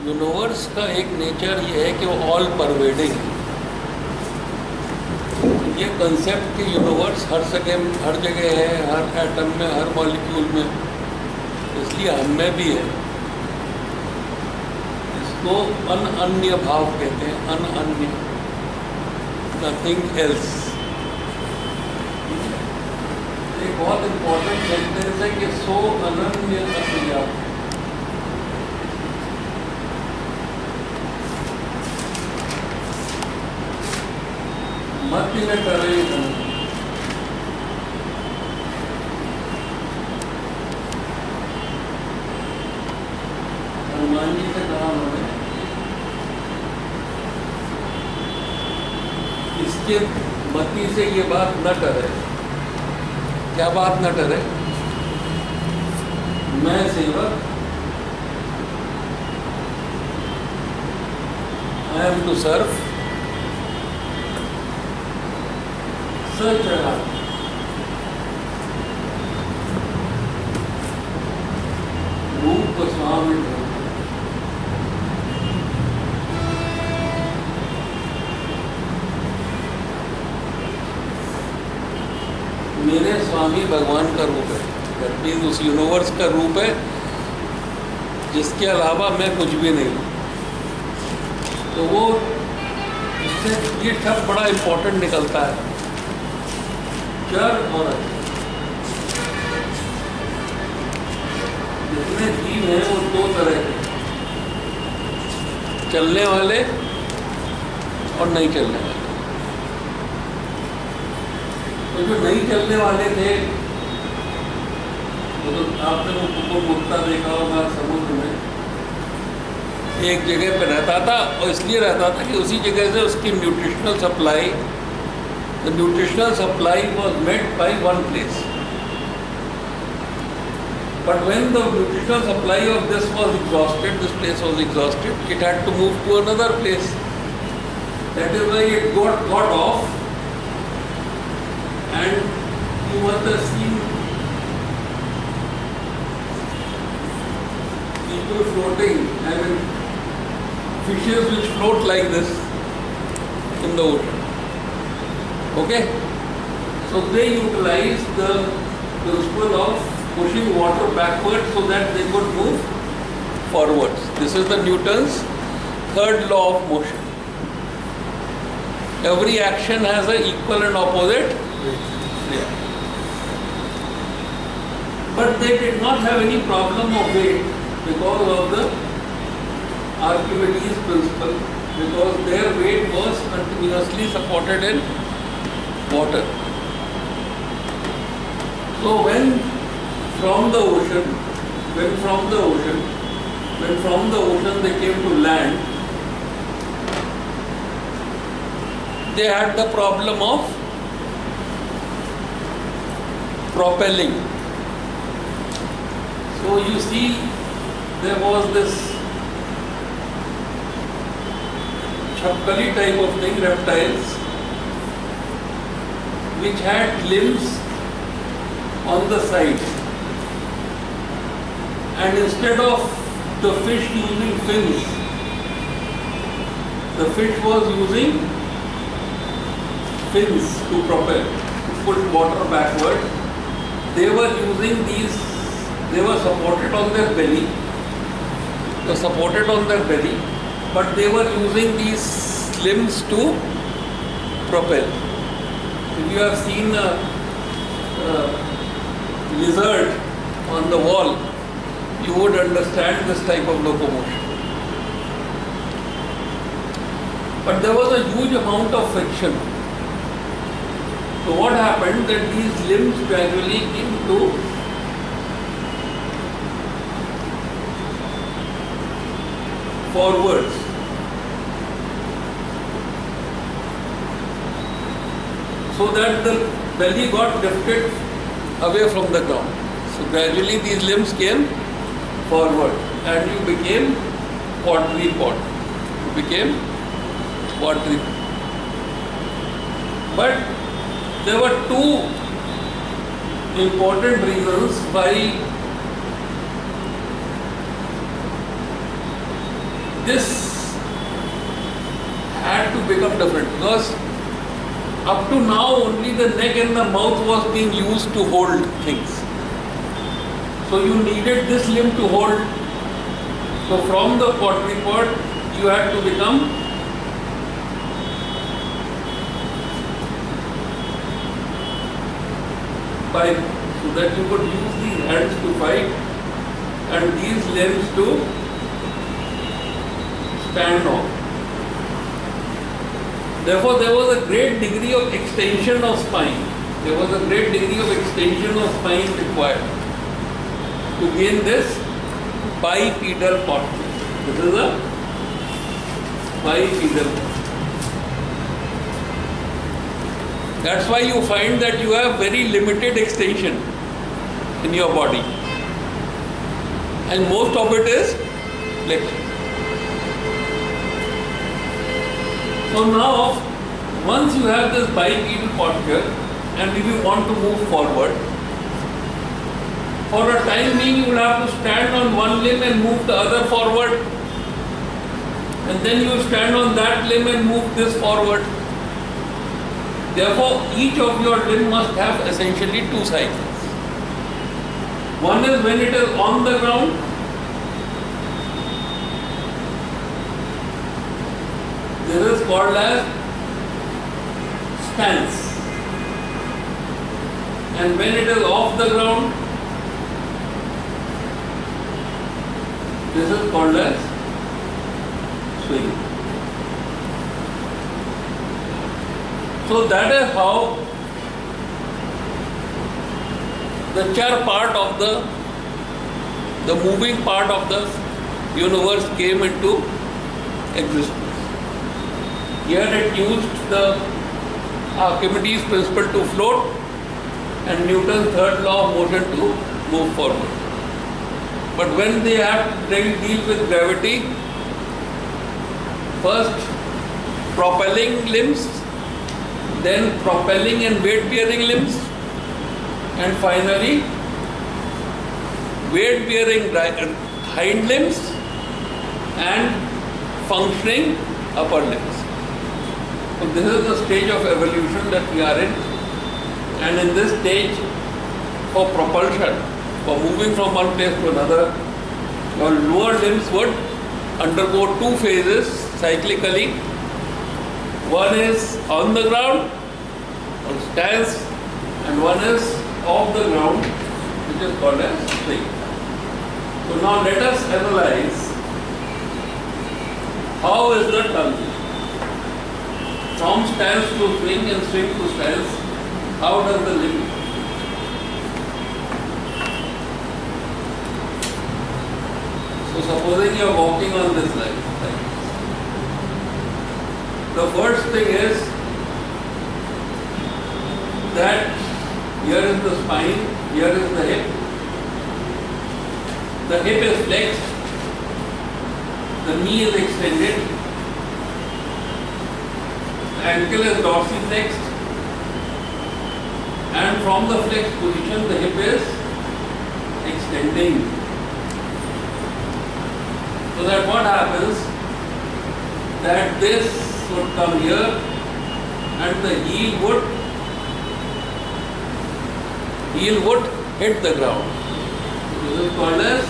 Universe का एक nature ये है कि वो ऑल परवेडिंग है। ये कंसेप्ट कि यूनिवर्स हर जगह है, हर एटम में, हर मॉलिक्यूल में, इसलिए हम में भी है। इसको अनन्य भाव कहते हैं, अनन्य, नथिंग एल्स। एक बहुत इंपॉर्टेंट सेंटेंस है कि सो अनन्य असलिया। मत में करे हनुमान जी से कहा उन्होंने, इसके मति से ये बात न करे। क्या बात न करे? मैं सेवक, आई एम टू सर्व, चढ़ा रूप स्वामी। मेरे स्वामी भगवान का रूप है, दैट मीन्स उस यूनिवर्स का रूप है जिसके अलावा मैं कुछ भी नहीं हूँ। तो वो इससे ये शब्द बड़ा इंपॉर्टेंट निकलता है, चर और अचर। जितने जीव हैं वो दो तरह के, चलने वाले और नहीं चलने वाले। तो जो नहीं चलने वाले थे वो तो आपने वो मुक्ता देखा होगा समुद्र में, एक जगह पे रहता था और इसलिए रहता था कि उसी जगह से उसकी nutritional supply, the nutritional supply was met by one place. But when the nutritional supply of this was exhausted, this place was exhausted, it had to move to another place. That is why it got off, and you must have seen people floating, I mean fishes which float like this in the ocean. Okay, so they utilize the principle of pushing water backwards so that they could move forwards. This is the Newton's third law of motion. Every action has an equal and opposite reaction. But they did not have any problem of weight because of the Archimedes principle, because their weight was continuously supported in water. So when from the ocean they came to land, they had the problem of propelling. So you see, there was this chapkali type of thing, reptiles, which had limbs on the sides, and instead of the fish using fins, the fish was using fins to propel, to push water backward. They were using these, they were supported on their belly, but they were using these limbs to propel. If you have seen a lizard on the wall, you would understand this type of locomotion. But there was a huge amount of friction. So what happened, that these limbs gradually came to forwards. So that the belly got lifted away from the ground. So gradually these limbs came forward and you became quadruped. But there were two important reasons why this had to become different, because up to now only the neck and the mouth was being used to hold things. So you needed this limb to hold. So from the quadruped you had to become biped, so that you could use these hands to fight and these limbs to stand on. Therefore, there was a great degree of extension of spine. There was a great degree of extension of spine required to gain this bipedal posture. This is a bipedal posture. That's why you find that you have very limited extension in your body, and most of it is flexion. So now, once you have this bipedal posture, and if you want to move forward, for a time being you will have to stand on one limb and move the other forward, and then you stand on that limb and move this forward. Therefore, each of your limb must have essentially two cycles. One is when it is on the ground, this is called as stance, and when it is off the ground, this is called as swing. So that is how the chair part of the moving part of the universe came into existence. Here it used the Archimedes principle to float and Newton's third law of motion to move forward. But when they have to deal with gravity, first propelling limbs, then propelling and weight-bearing limbs, and finally weight-bearing hind limbs and functioning upper limbs. So this is the stage of evolution that we are in, and in this stage, for propulsion, for moving from one place to another, your lower limbs would undergo two phases cyclically. One is on the ground, or stance, and one is off the ground, which is called as swing. So now let us analyze how is the transition from stance to swing and swing to stance. How does the limb? So supposing you are walking on this line, the first thing is that here is the spine, here is the hip. The hip is flexed, the knee is extended, the ankle is dorsiflexed, and from the flexed position the hip is extending. So that what happens, that this would come here and the heel would hit the ground. This is called as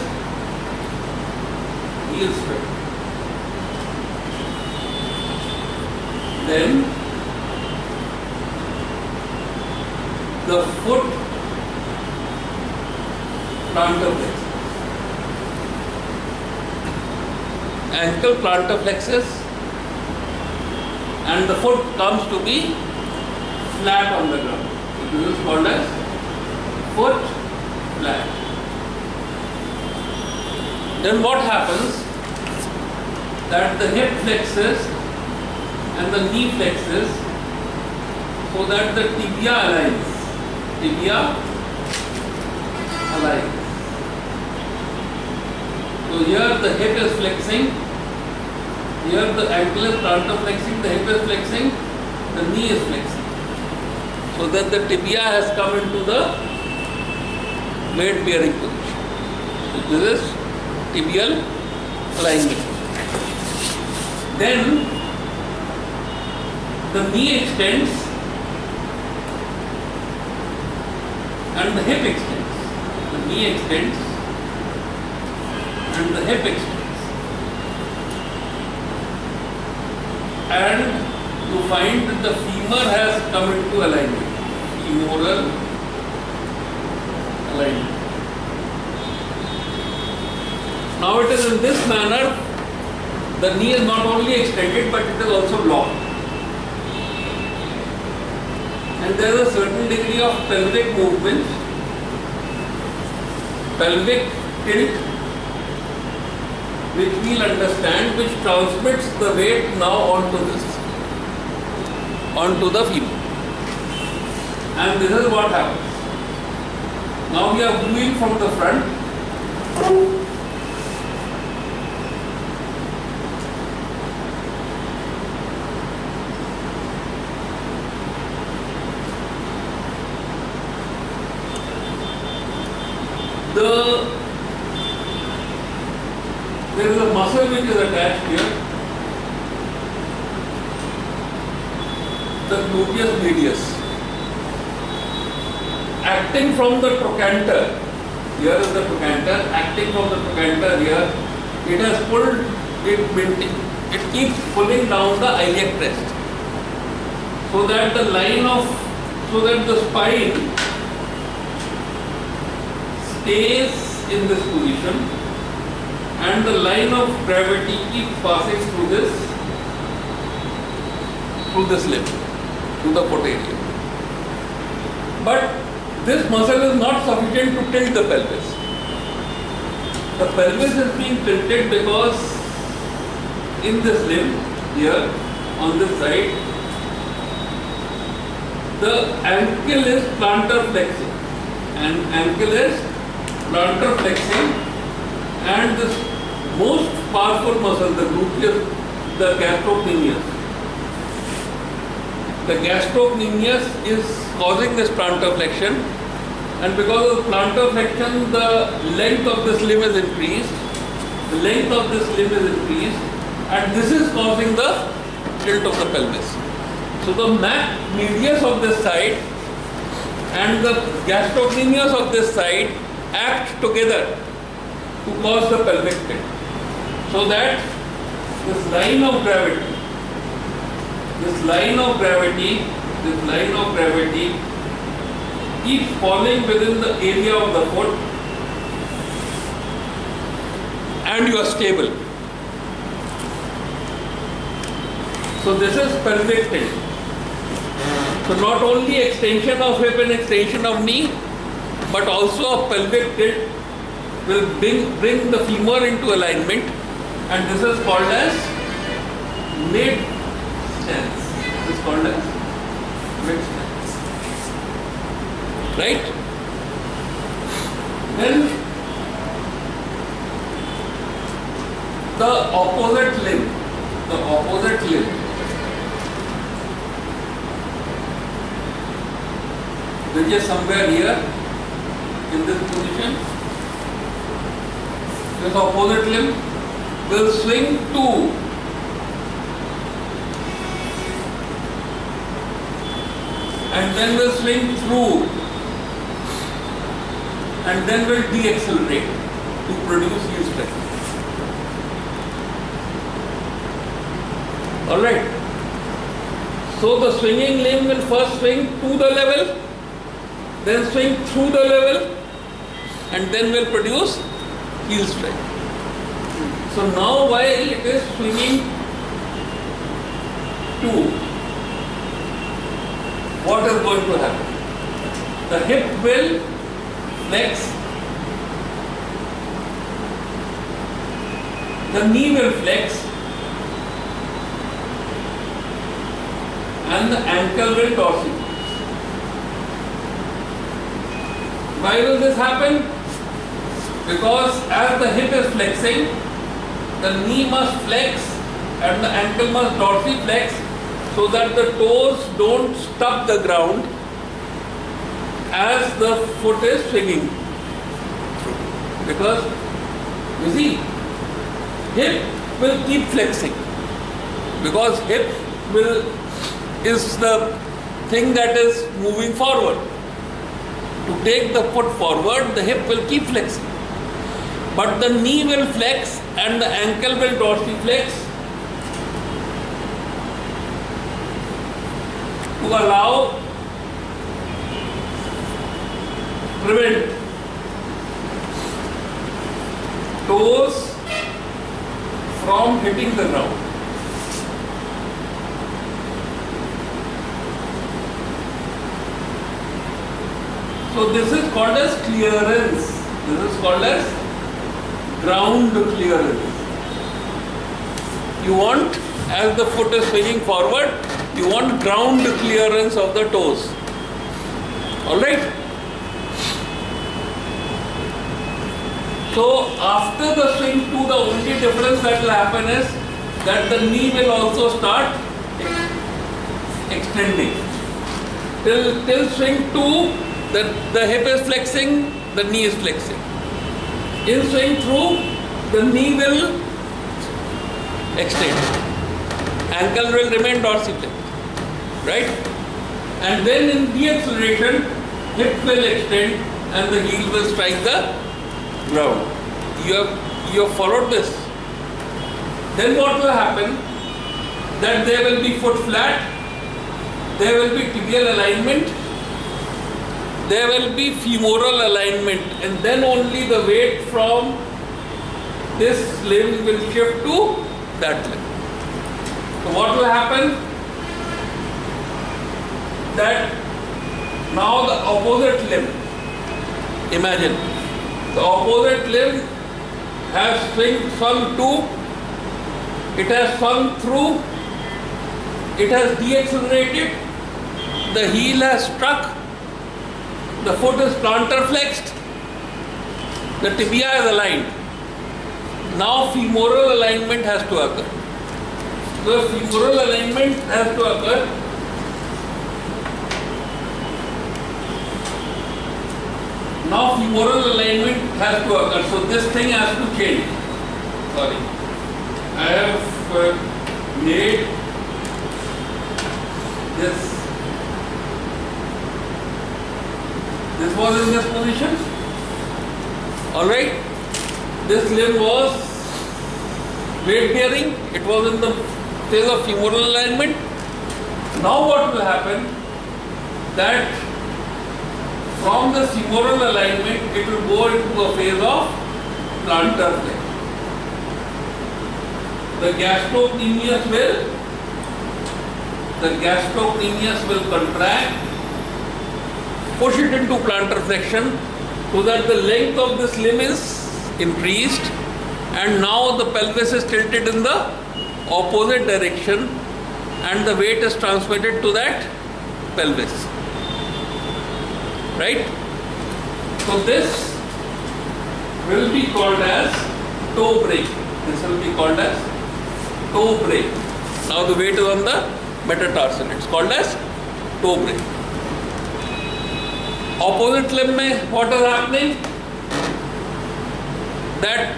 heel strike. Then the foot plantar flexus. Ankle plantar flexus, and the foot comes to be flat on the ground. So this is called as foot flat. Then what happens? That the hip flexes and the knee flexes, so that the tibia aligns. Tibia aligns. So here the hip is flexing, here the ankle is plantar flexing, the hip is flexing, the knee is flexing. So that the tibia has come into the weight bearing position. So this is tibial alignment. then the knee extends and the hip extends. The knee extends and the hip extends. And you find that the femur has come into alignment. Femoral alignment. Now it is in this manner, the knee is not only extended but it is also locked. And there is a certain degree of pelvic movement, pelvic tilt, which we will understand, which transmits the weight now onto this, onto the femur. And this is what happens. Now we are moving from the front. There is a muscle which is attached here, the gluteus medius, acting from the trochanter. Here is the trochanter, acting from the trochanter here. It has pulled, it keeps pulling down the iliac crest, so that the spine stays in this position, and the line of gravity keeps passing through this limb, through the foot area. But this muscle is not sufficient to tilt the pelvis. The pelvis is being tilted because in this limb, here, on this side, the ankle is plantar flexing. And ankle is plantar flexing, and this most powerful muscle, the gluteus, the gastrocnemius. The gastrocnemius is causing this plantar flexion, and because of plantar flexion, the length of this limb is increased. The length of this limb is increased, and this is causing the tilt of the pelvis. So the medius of this side and the gastrocnemius of this side act together to cause the pelvic tilt, so that this line of gravity keeps falling within the area of the foot, and you are stable. So this is pelvic tilt. So not only extension of hip and extension of knee, but also a pelvic tilt will bring the femur into alignment, and this is called as mid stance. This is called as mid stance. Right? Then the opposite limb, which is somewhere here in this position. This opposite limb will swing to and then will swing through and then will de-accelerate to produce heel strength. Alright. So the swinging limb will first swing to the level, then swing through the level, and then will produce heel strength. So now while it is swinging to, what is going to happen? The hip will flex, the knee will flex, and the ankle will dorsiflex. Why will this happen? Because as the hip is flexing, the knee must flex and the ankle must dorsiflex, so that the toes don't stop the ground as the foot is swinging. Because you see, hip will keep flexing because hip is the thing that is moving forward. To take the foot forward, the hip will keep flexing. But the knee will flex and the ankle will dorsiflex to prevent toes from hitting the ground. So this is called as clearance. This is called as ground clearance. You want, as the foot is swinging forward, you want ground clearance of the toes. Alright? So after the swing 2, the only difference that will happen is that the knee will also start extending. Till swing 2, the hip is flexing, the knee is flexing. In swing through, the knee will extend. Ankle will remain dorsiflex. Right? And then in deceleration, hip will extend and the heel will strike the ground. You have followed this. Then what will happen? That there will be foot flat, there will be tibial alignment, there will be femoral alignment, and then only the weight from this limb will shift to that limb. So what will happen? That now the opposite limb, imagine, the opposite limb has swung to, it has swung through, it has deaccelerated, the heel has struck, the foot is plantar flexed, the tibia is aligned. Now femoral alignment has to occur. So femoral alignment has to occur. Now femoral alignment has to occur. So this thing has to change. Sorry. I have made this. This was in this position. Alright. This limb was weight bearing. It was in the phase of femoral alignment. Now what will happen? That from the femoral alignment, it will go into a phase of plantar flex. The gastrocnemius will contract, push it into plantar flexion so that the length of this limb is increased and now the pelvis is tilted in the opposite direction and the weight is transmitted to that pelvis. Right? So this will be called as toe break. This will be called as toe break. Now the weight is on the metatarsal. It's called as toe break. Opposite limb mein what is happening? That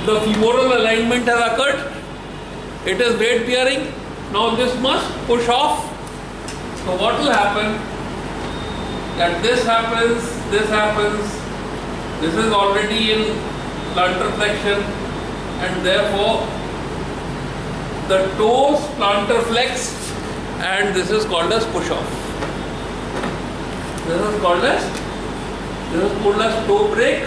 the femoral alignment has occurred. It is weight bearing. Now this must push off. So what will happen? That this happens, this is already in plantar flexion and therefore the toes plantar flex and this is called as push off. This is called as toe break.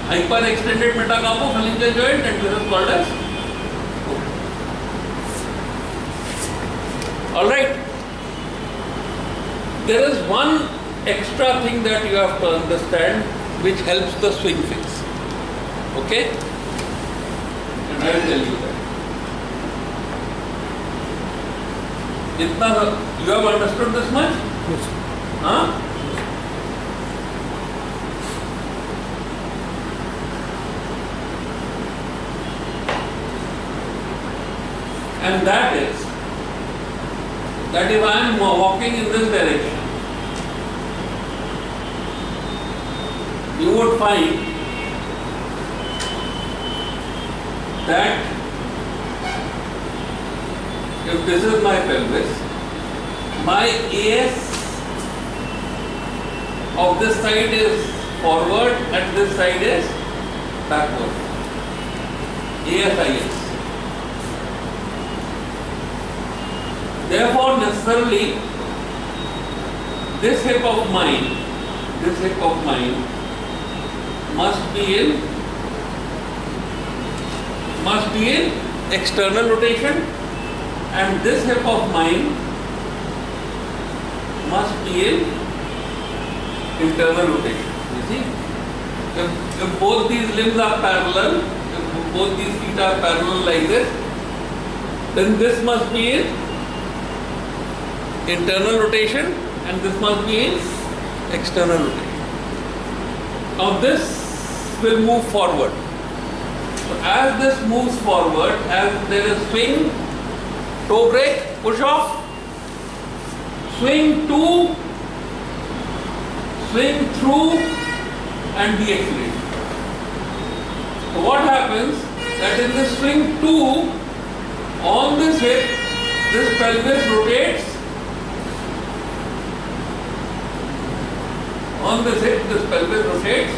Hyper extended metacarpophalangeal joint and this is called as toe. Alright. There is one extra thing that you have to understand which helps the swing fix. Okay? And I will tell you that. You have understood this much? Yes. Huh? And that is that if I am walking in this direction, you would find that if this is my pelvis, my AS of this side is forward and this side is backward. ASIS. Therefore, necessarily, this hip of mine must be in external rotation, and this hip of mine must be in internal rotation. You see, if both these limbs are parallel, if both these feet are parallel like this, then this must be in internal rotation and this must be in external rotation. Now this will move forward. So as this moves forward, as there is swing, toe break, push off, swing to, swing through and deaccelerate. So what happens that in this swing to, on this hip, this pelvis rotates. On this hip, this pelvis rotates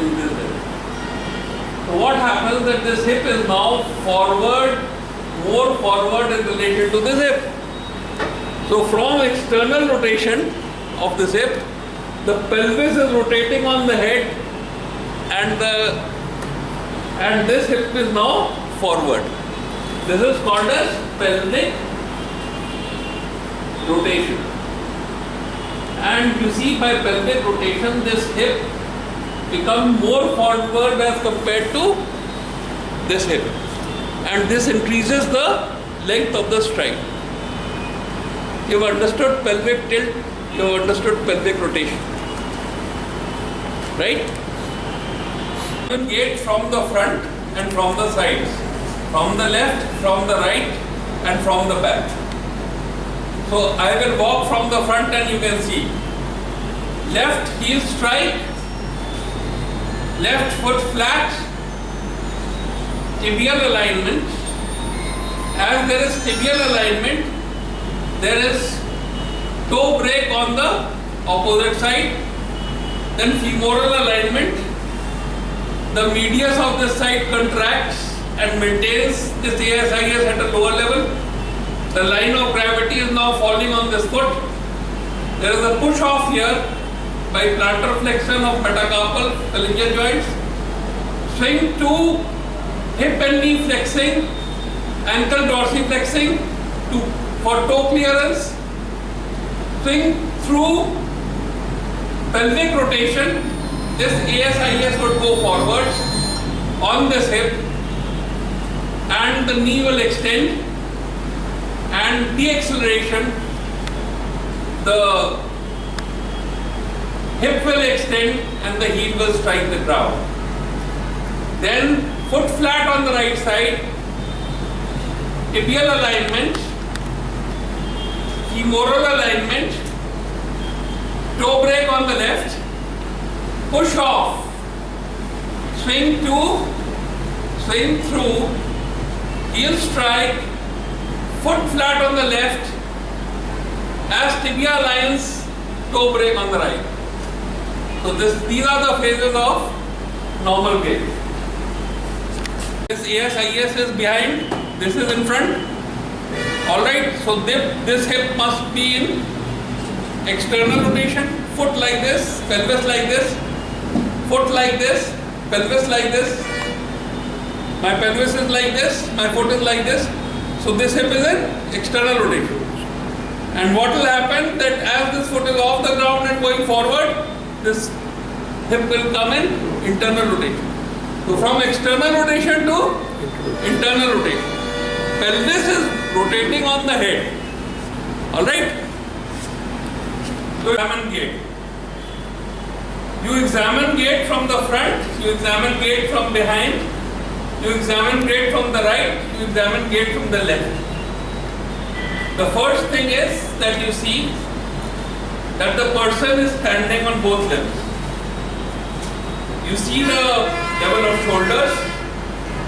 in this direction. So what happens that this hip is now forward, more forward in relation to this hip. So from external rotation of this hip, the pelvis is rotating on the head and this hip is now forward. This is called as pelvic rotation. And you see, by pelvic rotation, this hip becomes more forward as compared to this hip. And this increases the length of the stride. You have understood pelvic tilt, you have understood pelvic rotation. Right? Gait from the front and from the sides. From the left, from the right and from the back. So I will walk from the front and you can see. Left heel strike, left foot flat, tibial alignment. As there is tibial alignment, there is toe break on the opposite side, then femoral alignment. The medius of this side contracts and maintains this ASIS at a lower level. The line of gravity is now falling on this foot. There is a push off here by plantar flexion of metacarpal phalangeal joints. Swing to hip and knee flexing, ankle dorsiflexing for toe clearance. Swing through pelvic rotation. This ASIS would go forwards on this hip and the knee will extend, and deacceleration, the hip will extend and the heel will strike the ground. Then foot flat on the right side, tibial alignment, femoral alignment, toe break on the left, push off, swing to, swing through, heel strike, foot flat on the left, as tibia aligns, toe break on the right. So these are the phases of normal gait. This ASIS is behind, this is in front. Alright, so this hip must be in external rotation, foot like this, pelvis like this, foot like this, pelvis like this. My pelvis is like this, my foot is like this. So this hip is in external rotation. And what will happen that as this foot is off the ground and going forward, this hip will come in internal rotation. So from external rotation to internal rotation. Pelvis is rotating on the head. Alright? So examine gait. You examine gait from the front, you examine gait from behind, you examine gait from the right, you examine gait from the left. The first thing is that you see that the person is standing on both limbs. You see the level of shoulders,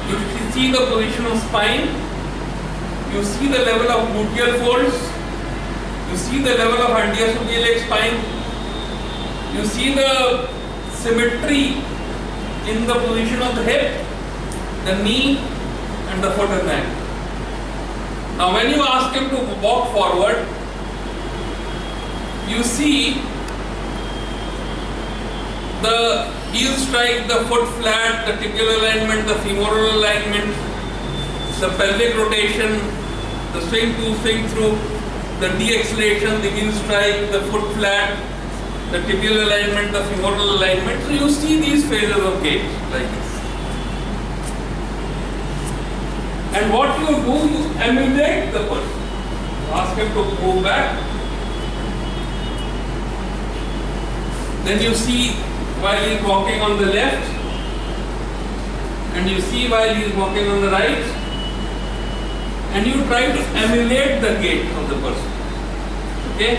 you see the position of spine, you see the level of gluteal folds, you see the level of anterior spine, you see the symmetry in the position of the hip, the knee and the foot and the ankle. Now when you ask him to walk forward, you see the heel strike, the foot flat, the tibial alignment, the femoral alignment, the pelvic rotation, the swing to, swing through, the de-acceleration, the heel strike, the foot flat, the tibial alignment, the femoral alignment. So you see these phases of gait like this. And what you do, you emulate the person. Ask him to move back. Then you see while he is walking on the left, and you see while he is walking on the right, and you try to emulate the gait of the person. Okay?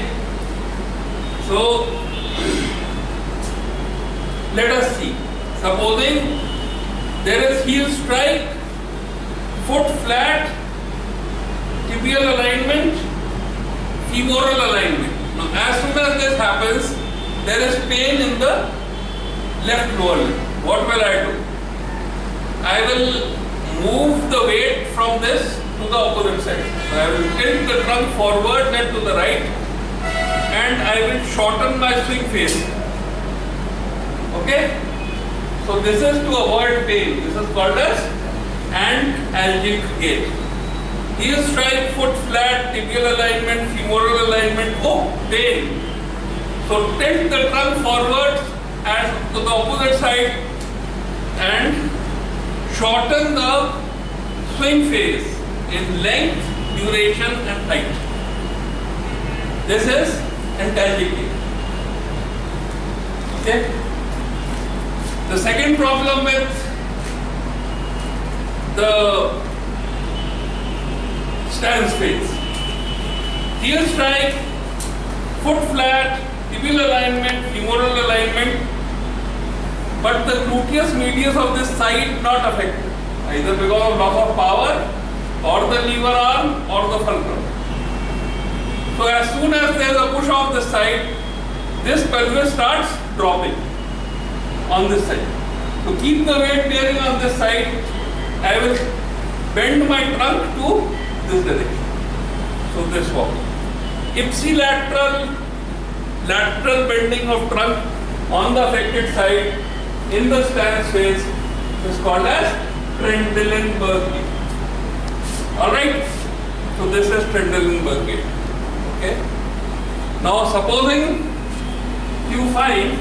So, let us see. Supposing there is heel strike, foot flat, tibial alignment, femoral alignment. Now, as soon as this happens, there is pain in the left lower limb. What will I do? I will move the weight from this to the opposite side. So I will tilt the trunk forward and to the right, and I will shorten my swing phase. Okay? So this is to avoid pain. This is called as antalgic gait. Heel strike, foot flat, tibial alignment, femoral alignment. Oh, pain. So tilt the trunk forward and to the opposite side and shorten the swing phase in length, duration and height. This is antalgic gait. Okay? The second problem with the stance phase. Heel strike, foot flat, tibial alignment, femoral alignment, but the gluteus medius of this side not affected, either because of loss of power or the lever arm or the fulcrum. So as soon as there is a push off this side, this pelvis starts dropping on this side. To keep the weight bearing on this side, I will bend my trunk to this direction. So this walk. Ipsilateral, lateral bending of trunk on the affected side in the stance phase is called as Trendelenburg gait. Alright? So this is Trendelenburg gait. Okay? Now supposing you find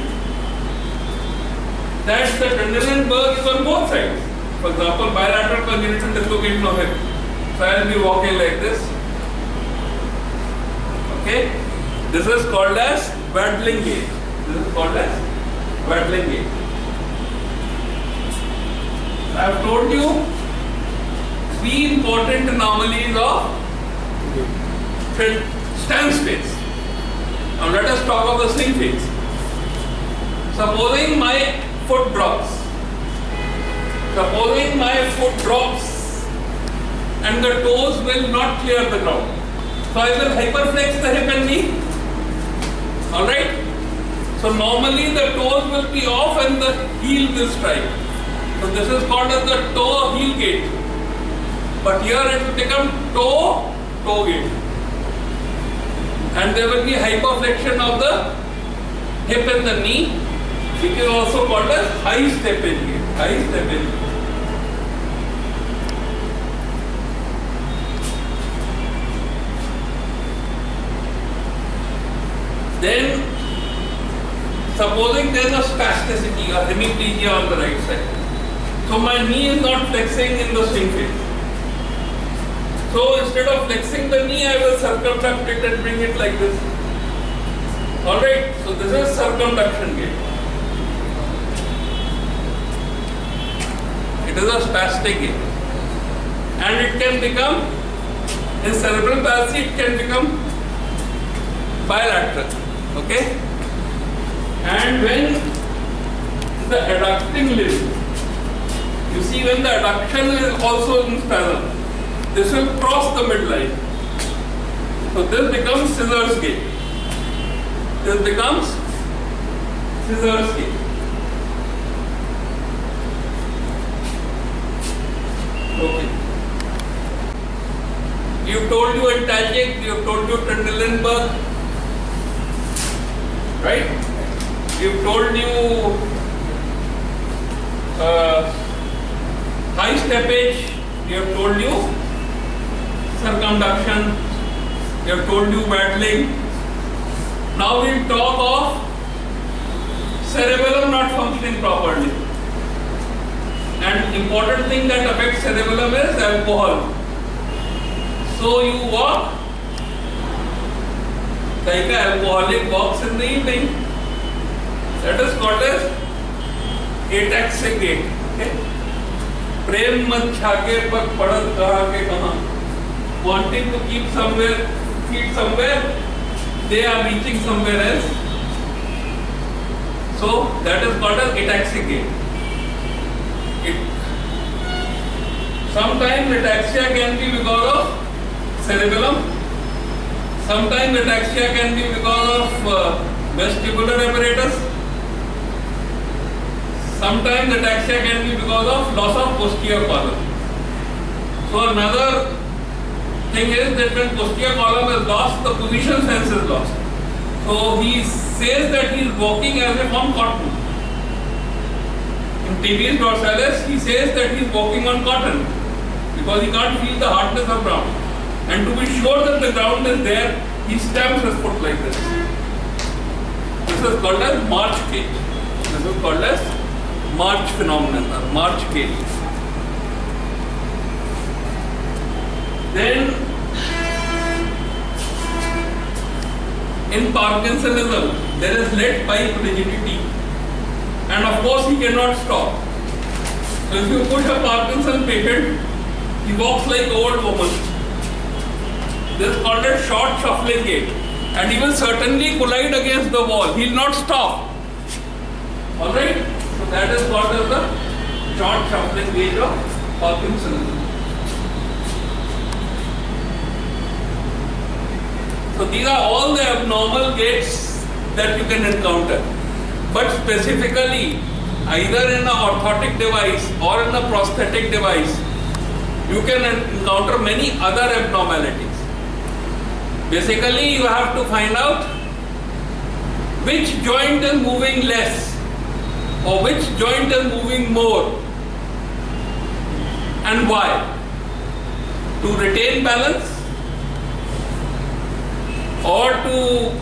that the Trendelenburg is on both sides. For example, bilateral congenital dislocation of hip. So I will be walking like this. Okay? This is called as waddling gait. This is called as waddling gait. I have told you 3 important anomalies of stance phase. Now let us talk of the swing phase. Supposing my foot drops. Supposing my foot drops and the toes will not clear the ground. So I will hyperflex the hip and knee. Alright? So normally the toes will be off and the heel will strike. So this is called as the toe heel gait. But here it will become toe gait. And there will be hyperflexion of the hip and the knee, which is also called as high step in gait. High step in gait. Then, supposing there is a spasticity, a hemiplegia on the right side. So my knee is not flexing in the swing phase. So instead of flexing the knee, I will circumduct it and bring it like this. Alright, so this is circumduction gait. It is a spastic gait. And it can become, in cerebral palsy, it can become bilateral. Okay? And when the adducting limb You see, when the adduction is also in spasm, this will cross the midline. So this becomes scissors gait. This becomes scissors gait. Okay. You told you antalgic, you told you Trendelenburg, right? You told you high steppage, we have told you circumduction, we have told you battling. Now we'll talk of cerebellum not functioning properly. And important thing that affects cerebellum is alcohol. So you walk like an alcoholic walks in the evening. That is called as ataxic gait. Okay? Prem mat chhake par padat kaha ke kaha. Wanting to keep somewhere, feet somewhere, they are reaching somewhere else. So that is called as ataxic gait. Sometimes ataxia can be because of cerebellum. Sometimes ataxia can be because of vestibular apparatus. Sometimes ataxia can be because of loss of posterior column. So another thing is that when posterior column is lost, the position sense is lost. So he says that he is walking as if on cotton. In tibialis dorsalis, he says that he is walking on cotton because he can't feel the hardness of ground. And to be sure that the ground is there, he stamps his foot like this. This is called as march gait. This is called as march phenomenon or march gait. Then in Parkinsonism, there is lead pipe rigidity. And of course he cannot stop. So if you push a Parkinson patient, he walks like an old woman. This is called a short shuffling gait. And he will certainly collide against the wall. He will not stop. Alright? So that is called as the short shuffling gait of Parkinsonism. So these are all the abnormal gaits that you can encounter. But specifically, either in an orthotic device or in a prosthetic device, you can encounter many other abnormalities. Basically, you have to find out which joint is moving less or which joint is moving more and why. To retain balance or to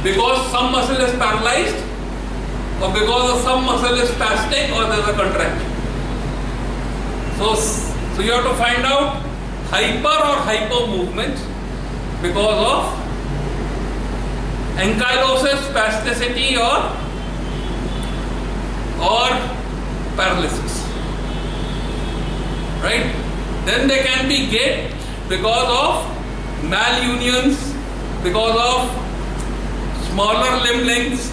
because some muscle is paralyzed or because some muscle is spastic or there is a contraction. So you have to find out hyper or hypo movement because of ankylosis, spasticity or paralysis. Right? Then there can be gait because of malunions, because of smaller limb lengths,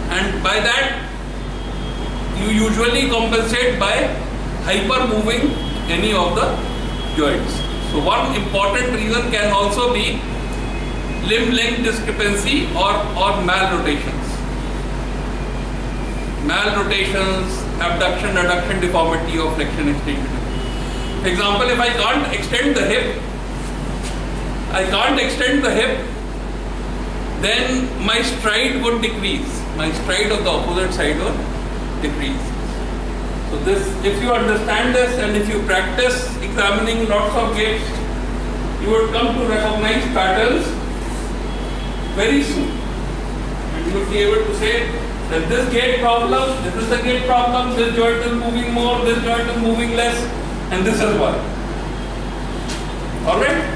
and by that you usually compensate by hyper moving any of the joints. So one important reason can also be limb length discrepancy or malrotations. Malrotations, abduction, adduction deformity or flexion extension. For example, if I can't extend the hip, then my stride would decrease. My stride of the opposite side would decrease. So this, if you understand this and if you practice examining lots of gaits, you would come to recognize patterns very soon. And you would be able to say that this gait problem, this is the gait problem, this joint is moving more, this joint is moving less, and this is why. Alright?